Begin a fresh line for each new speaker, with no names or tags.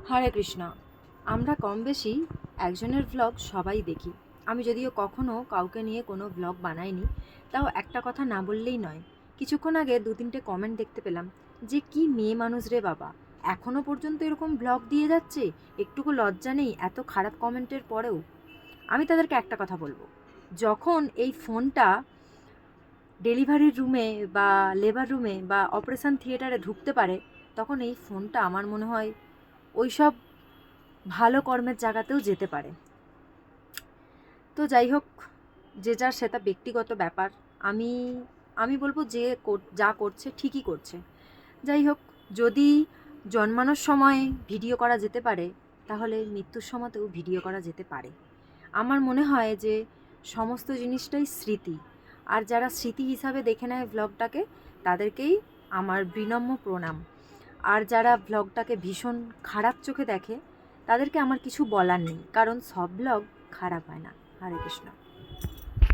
হরে কৃষ্ণ। আমরা কম বেশি একজনের ভ্লগ সবাই দেখি। আমি যদিও কখনো কাউকে নিয়ে কোনো ভ্লগ বানাইনি, তাও একটা কথা না বললেই নয়। কিছুক্ষণ আগে 2-3টে কমেন্ট দেখতে পেলাম যে কি মেয়ে মানুষ রে বাবা, এখনও পর্যন্ত এরকম ভ্লগ দিয়ে যাচ্ছে, একটুকু লজ্জা নেই এত খারাপ কমেন্টের পরেও। আমি তাদেরকে একটা কথা বলবো, যখন এই ফোনটা ডেলিভারির রুমে বা লেবার রুমে বা অপারেশন থিয়েটারে ঢুকতে পারে, তখন এই ফোনটা আমার মনে হয় ওইসব ভালো কর্মের জায়গাতেও যেতে পারে। তো যাই হোক, যে যার সেটা ব্যক্তিগত ব্যাপার। আমি আমি বলবো যে যা করছে ঠিকই করছে। যাই হোক, যদি জন্মানোর সময় ভিডিও করা যেতে পারে, তাহলে মৃত্যুর সময়তেও ভিডিও করা যেতে পারে। আমার মনে হয় যে সমস্ত জিনিসটাই স্মৃতি, আর যারা স্মৃতি হিসাবে দেখে নেয় ভ্লগটাকে, তাদেরকেই আমার বিনম্র প্রণাম। আর যারা ভ্লগটাকে ভীষণ খারাপ চোখে দেখে, তাদেরকে আমার কিছু বলার নেই, কারণ সব ভ্লগ খারাপ হয় না। হরে কৃষ্ণ।